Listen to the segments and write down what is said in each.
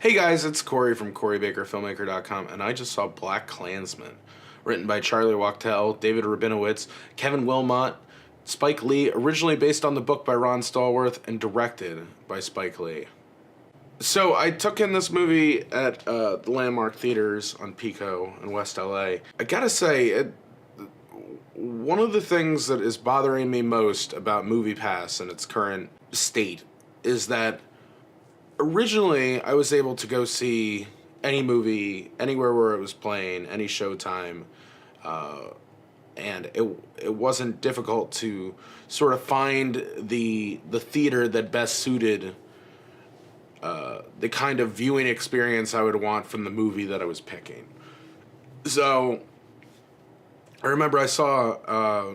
Hey guys, it's Cory from CoryBakerFilmmaker.com, and I just saw BlackKklansman, written by Charlie Wachtel, David Rabinowitz, Kevin Willmott, Spike Lee, originally based on the book by Ron Stallworth, and directed by Spike Lee. So I took in this movie at the Landmark Theaters on Pico in West LA. I gotta say, one of the things that is bothering me most about MoviePass and its current state is that originally, I was able to go see any movie, anywhere where it was playing, any showtime, and it wasn't difficult to sort of find the theater that best suited the kind of viewing experience I would want from the movie that I was picking. So, I remember I saw,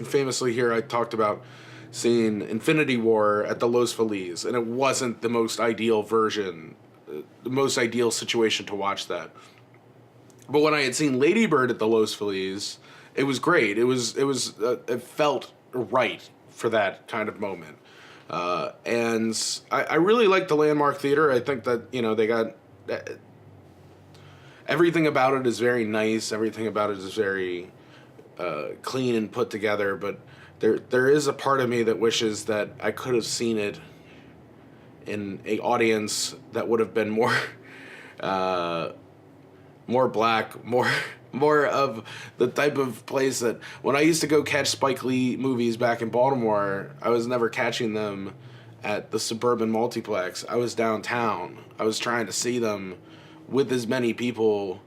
famously here, I talked about seeing Infinity War at the Los Feliz, and it wasn't the most ideal version, the most ideal situation to watch that. But when I had seen Lady Bird at the Los Feliz, it was great. It felt right for that kind of moment. And I really like the Landmark Theater. I think that, they got, everything about it is very nice. Everything about it is very clean and put together, but there is a part of me that wishes that I could have seen it in a audience that would have been more black, more of the type of place that when I used to go catch Spike Lee movies back in Baltimore, I was never catching them at the suburban multiplex. I was downtown. I was trying to see them with as many people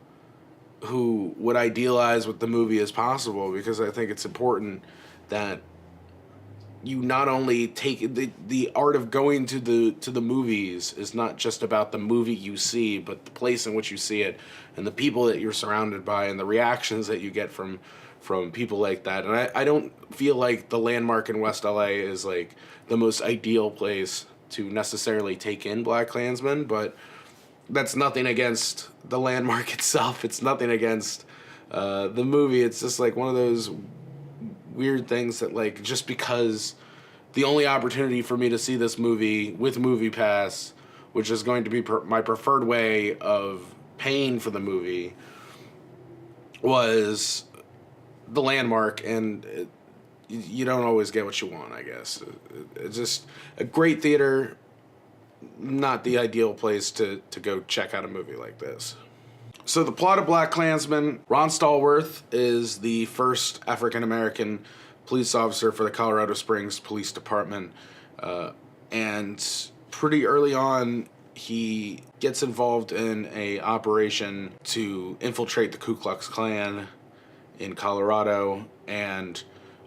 who would idealize what the movie as possible, because I think it's important that you not only take the art of going to the movies is not just about the movie you see, but the place in which you see it and the people that you're surrounded by and the reactions that you get from people like that. And I don't feel like the Landmark in West LA is like the most ideal place to necessarily take in BlackKklansman, but that's nothing against the Landmark itself. It's nothing against the movie. It's just like one of those weird things that, like, just because the only opportunity for me to see this movie with MoviePass, which is going to be my preferred way of paying for the movie, was the Landmark, and you don't always get what you want, I guess. It's just a great theater, not the ideal place to go check out a movie like this. So the plot of BlackKklansman: Ron Stallworth is the first African-American police officer for the Colorado Springs Police Department, and pretty early on he gets involved in a operation to infiltrate the Ku Klux Klan in Colorado, and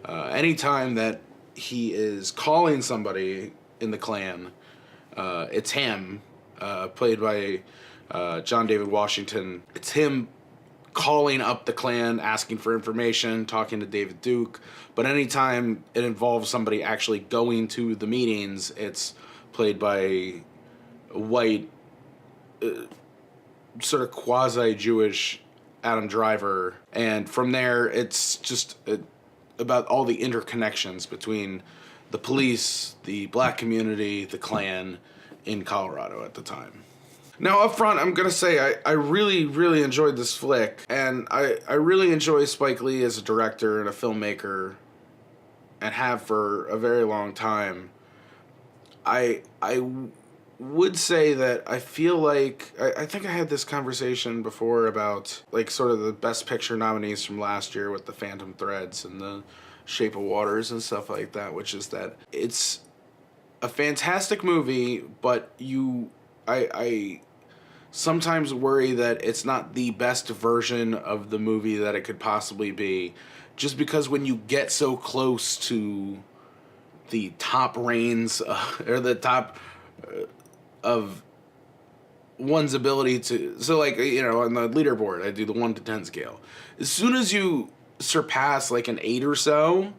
anytime that he is calling somebody in the Klan, it's him, played by John David Washington. It's him calling up the Klan, asking for information, talking to David Duke. But anytime it involves somebody actually going to the meetings, it's played by a white, sort of quasi-Jewish Adam Driver. And from there, it's just about all the interconnections between the police, the black community, the Klan in Colorado at the time. Now, up front, I'm going to say I really, really enjoyed this flick, and I really enjoy Spike Lee as a director and a filmmaker, and have for a very long time. I would say that I feel like, I think I had this conversation before about, like, sort of the Best Picture nominees from last year with The Phantom Threads and The Shape of Waters and stuff like that, which is that it's a fantastic movie, but I sometimes worry that it's not the best version of the movie that it could possibly be, just because when you get so close to the top reigns, or the top of one's ability to, so like, on the leaderboard, I do the 1 to 10 scale. As soon as you surpass like an 8 or so,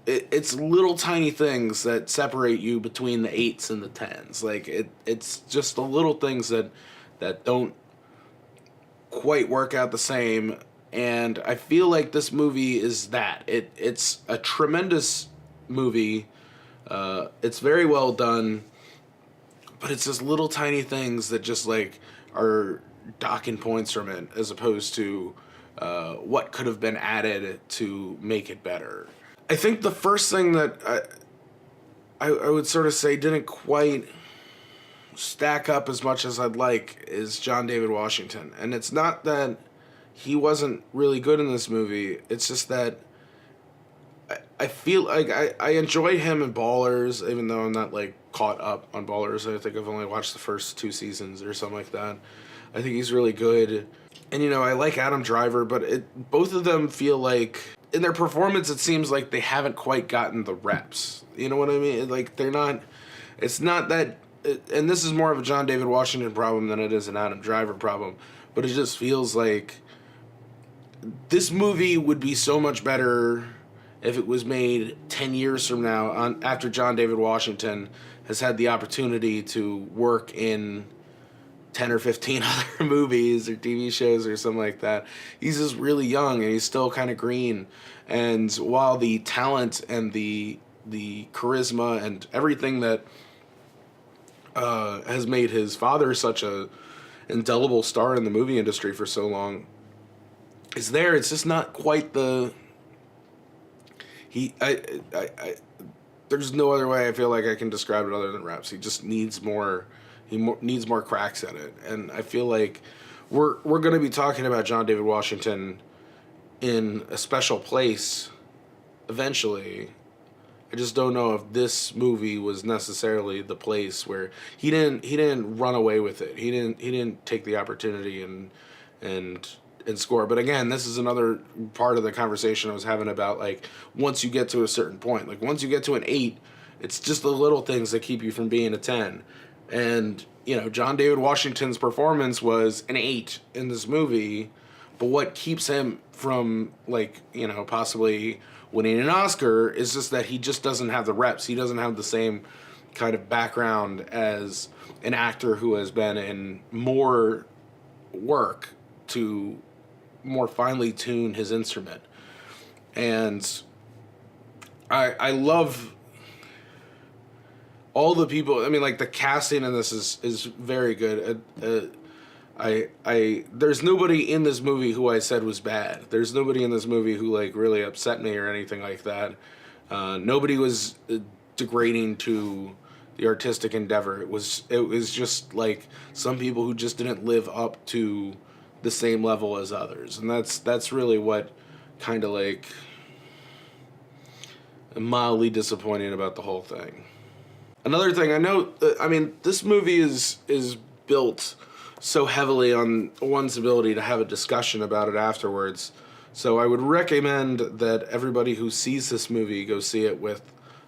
it's little tiny things that separate you between the 8s and the 10s. Like, it's just the little things that don't quite work out the same, and I feel like this movie is that. It's a tremendous movie. It's very well done, but it's just little tiny things that just like are docking points from it, as opposed to what could have been added to make it better. I think the first thing that I would sort of say didn't quite stack up as much as I'd like is John David Washington. And it's not that he wasn't really good in this movie. It's just that I feel like I enjoy him in Ballers, even though I'm not like caught up on Ballers. I think I've only watched the first 2 seasons or something like that. I think he's really good. And, you know, I like Adam Driver, but both of them feel like, in their performance, it seems like they haven't quite gotten the reps. You know what I mean? Like, they're not, it's not that, and this is more of a John David Washington problem than it is an Adam Driver problem, but it just feels like this movie would be so much better if it was made 10 years from now, after John David Washington has had the opportunity to work in 10 or 15 other movies or TV shows or something like that. He's just really young and he's still kind of green. And while the talent and the charisma and everything that has made his father such a indelible star in the movie industry for so long is there, it's just not quite the... There's no other way I feel like I can describe it other than reps. He just needs more... needs more cracks at it. And I feel like we're going to be talking about John David Washington in a special place eventually. I just don't know if this movie was necessarily the place where he didn't run away with it. He didn't take the opportunity and score. But again, this is another part of the conversation I was having about, like, once you get to a certain point, like once you get to an 8, it's just the little things that keep you from being a 10. And, you know, John David Washington's performance was an 8 in this movie, but what keeps him from, like, you know, possibly winning an Oscar is just that he just doesn't have the reps. He doesn't have the same kind of background as an actor who has been in more work to more finely tune his instrument. And I love all the people. I mean, like, the casting in this is very good. There's nobody in this movie who I said was bad. There's nobody in this movie who, like, really upset me or anything like that. Nobody was degrading to the artistic endeavor. It was just like some people who just didn't live up to the same level as others, and that's really what kind of, like, mildly disappointing about the whole thing. Another thing I know, I mean, this movie is built so heavily on one's ability to have a discussion about it afterwards. So I would recommend that everybody who sees this movie go see it with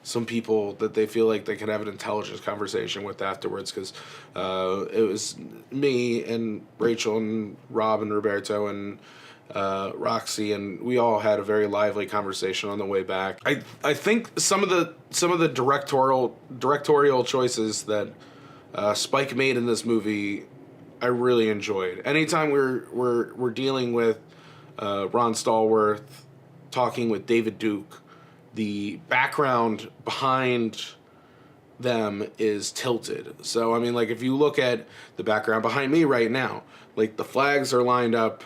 some people that they feel like they can have an intelligent conversation with afterwards, because it was me and Rachel and Rob and Roberto and Roxy, and we all had a very lively conversation on the way back. I think some of the directorial choices that Spike made in this movie I really enjoyed. Anytime we're dealing with Ron Stallworth talking with David Duke, the background behind them is tilted. So, I mean, like, if you look at the background behind me right now, like, the flags are lined up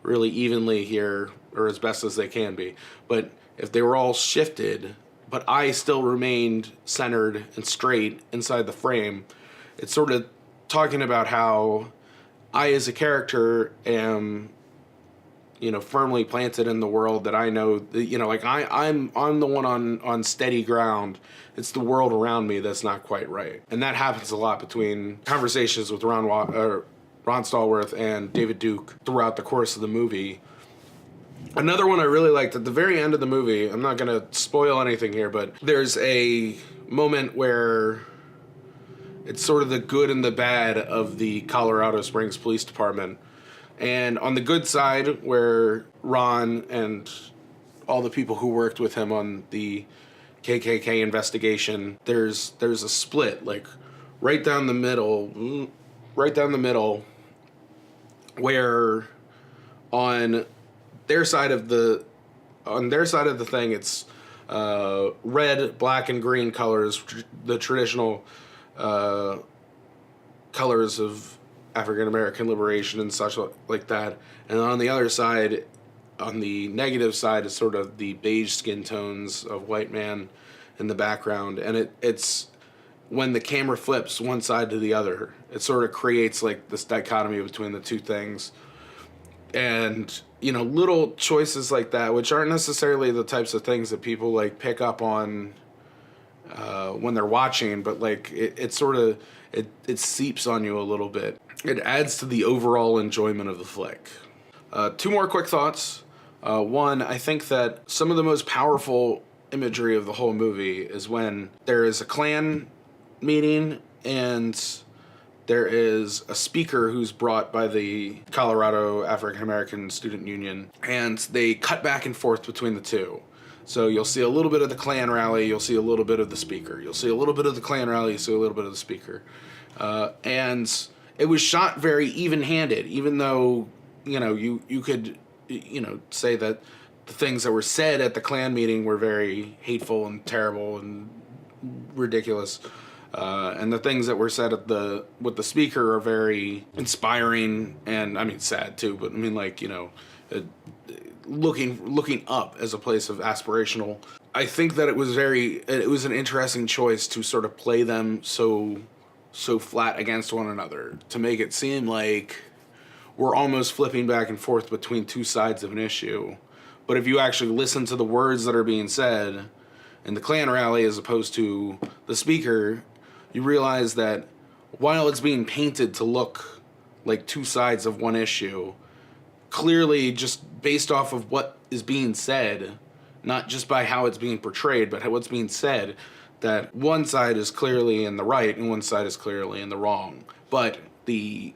really evenly here, or as best as they can be. But if they were all shifted, but I still remained centered and straight inside the frame, it's sort of talking about how I, as a character, am, you know, firmly planted in the world that I know, you know, like, I'm the one on steady ground. It's the world around me that's not quite right. And that happens a lot between conversations with Ron Stallworth and David Duke throughout the course of the movie. Another one I really liked at the very end of the movie, I'm not going to spoil anything here, but there's a moment where it's sort of the good and the bad of the Colorado Springs Police Department. And on the good side, where Ron and all the people who worked with him on the KKK investigation, there's a split, like, right down the middle, where on their side of the thing, it's red, black, and green colors, the traditional colors of African American liberation and such like that. And on the other side, on the negative side, is sort of the beige skin tones of white man in the background. And it's when the camera flips one side to the other, it sort of creates like this dichotomy between the two things. And, you know, little choices like that, which aren't necessarily the types of things that people like pick up on when they're watching, but like it sort of it seeps on you a little bit. It adds to the overall enjoyment of the flick. Two more quick thoughts. One, I think that some of the most powerful imagery of the whole movie is when there is a Klan meeting and there is a speaker who's brought by the Colorado African American Student Union, and they cut back and forth between the two. So you'll see a little bit of the Klan rally, you'll see a little bit of the speaker. You'll see a little bit of the Klan rally, you'll see a little bit of the speaker. And it was shot very even-handed, even though, you know, you could, you know, say that the things that were said at the Klan meeting were very hateful and terrible and ridiculous. And the things that were said with the speaker are very inspiring and, I mean, sad too, but I mean, like, you know, looking up as a place of aspirational. I think that it was an interesting choice to sort of play them so flat against one another, to make it seem like we're almost flipping back and forth between two sides of an issue. But if you actually listen to the words that are being said in the Klan rally as opposed to the speaker, you realize that while it's being painted to look like two sides of one issue, clearly just based off of what is being said, not just by how it's being portrayed, but what's being said, that one side is clearly in the right and one side is clearly in the wrong. But the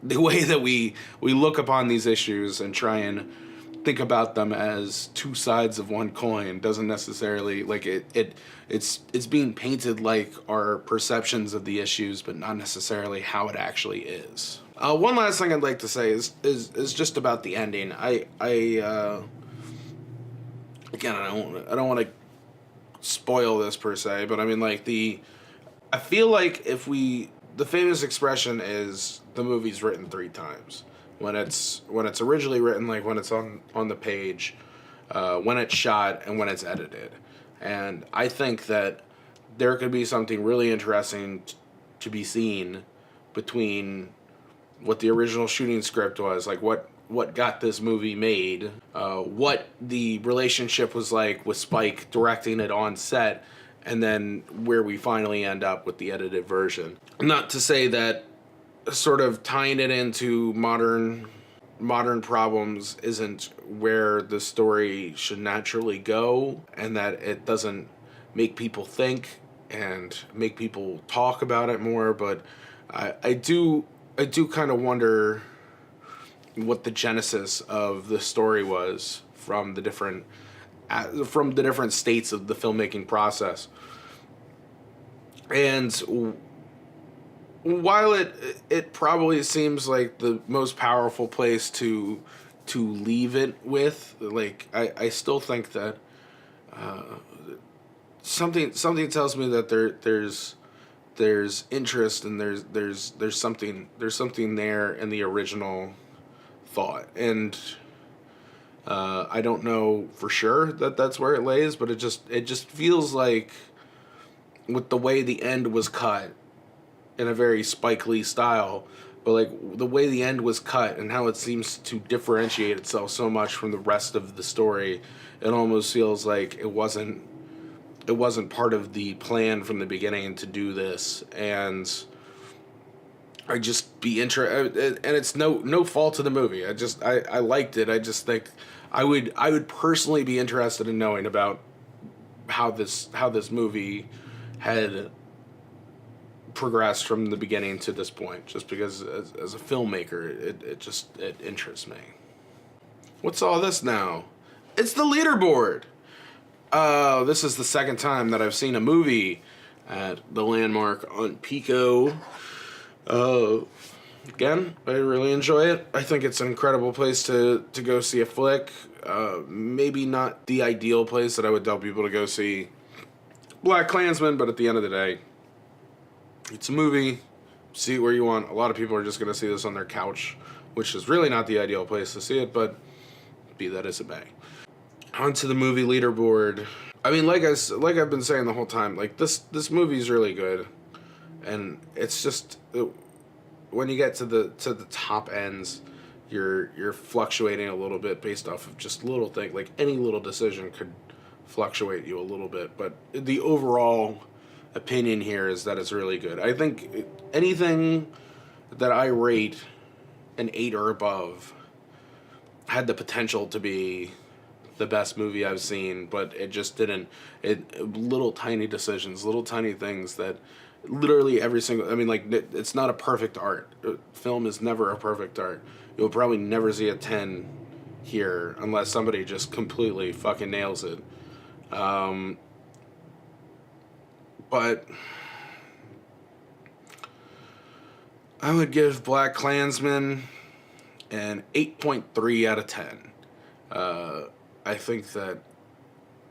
way that we look upon these issues and try and think about them as two sides of one coin doesn't necessarily, like, it's being painted like our perceptions of the issues, but not necessarily how it actually is. One last thing I'd like to say is just about the ending. I again, I don't want to spoil this per se, but I mean, like, I feel like the famous expression is the movie's written 3 times. When it's originally written, like when it's on the page, when it's shot, and when it's edited. And I think that there could be something really interesting to be seen between what the original shooting script was, like what got this movie made, what the relationship was like with Spike directing it on set, and then where we finally end up with the edited version. Not to say that sort of tying it into modern problems isn't where the story should naturally go, and that it doesn't make people think and make people talk about it more, but I do kind of wonder what the genesis of the story was from the different states of the filmmaking process. And while it probably seems like the most powerful place to leave it with, like, I still think that something tells me that there's interest and there's something there in the original thought, and I don't know for sure that that's where it lays, but it just feels like with the way the end was cut, in a very Spike Lee style, but like the way the end was cut and how it seems to differentiate itself so much from the rest of the story, it almost feels like it wasn't part of the plan from the beginning to do this. And I just be interested, and it's no fault of the movie. I liked it. I just think I would personally be interested in knowing about how this movie had progressed from the beginning to this point, just because as a filmmaker it interests me. What's all this now? It's the leaderboard. This is the second time that I've seen a movie at the Landmark on Pico. Again, I really enjoy it. I think it's an incredible place to go see a flick. Maybe not the ideal place that I would tell people to go see BlackKklansman, but at the end of the day, It's a movie. See it where you want. A lot of people are just going to see this on their couch, which is really not the ideal place to see it, but be that as it may. On to the movie leaderboard. I mean, like I've been saying the whole time, like this movie is really good, and it's just when you get to the top ends, you're fluctuating a little bit based off of just little things. Like any little decision could fluctuate you a little bit, but the overall opinion here is that it's really good. I think anything that I rate an 8 or above had the potential to be the best movie I've seen, but it just didn't. Little tiny decisions, little tiny things that literally every single. I mean, like, it's not a perfect art. Film is never a perfect art. You'll probably never see a 10 here unless somebody just completely fucking nails it. But I would give BlackKklansman an 8.3 out of 10. I think that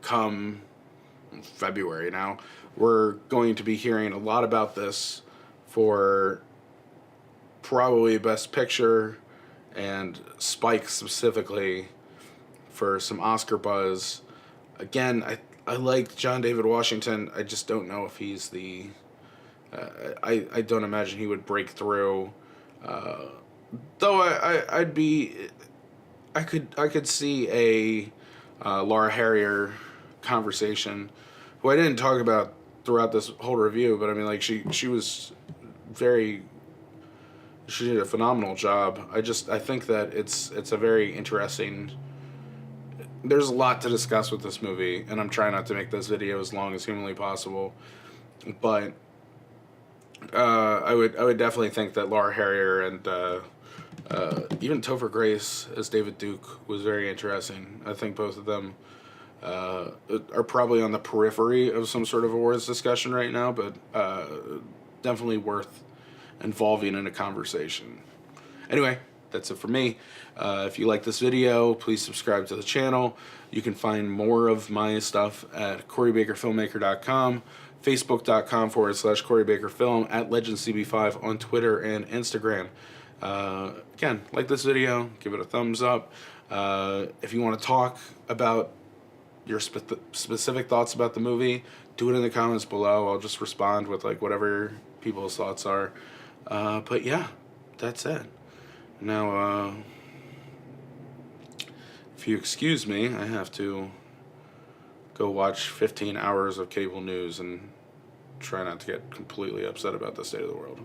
come February now, we're going to be hearing a lot about this for probably Best Picture and Spike specifically for some Oscar buzz. Again, I like John David Washington. I just don't know if he's the... I don't imagine he would break through. Though I could see a Laura Harrier conversation, who I didn't talk about throughout this whole review, but I mean, like, she did a phenomenal job. I think that it's a very interesting. There's a lot to discuss with this movie, and I'm trying not to make this video as long as humanly possible, but I would definitely think that Laura Harrier and even Topher Grace as David Duke was very interesting. I think both of them are probably on the periphery of some sort of awards discussion right now, but definitely worth involving in a conversation. Anyway, that's it for me. If you like this video, please subscribe to the channel. You can find more of my stuff at CoryBakerFilmmaker.com, Facebook.com/CoryBakerFilm, at LegendCB5 on Twitter and Instagram. Again, like this video, give it a thumbs up. If you want to talk about your specific thoughts about the movie, do it in the comments below. I'll just respond with like whatever people's thoughts are. But yeah, that's it. Now, if you excuse me, I have to go watch 15 hours of cable news and try not to get completely upset about the state of the world.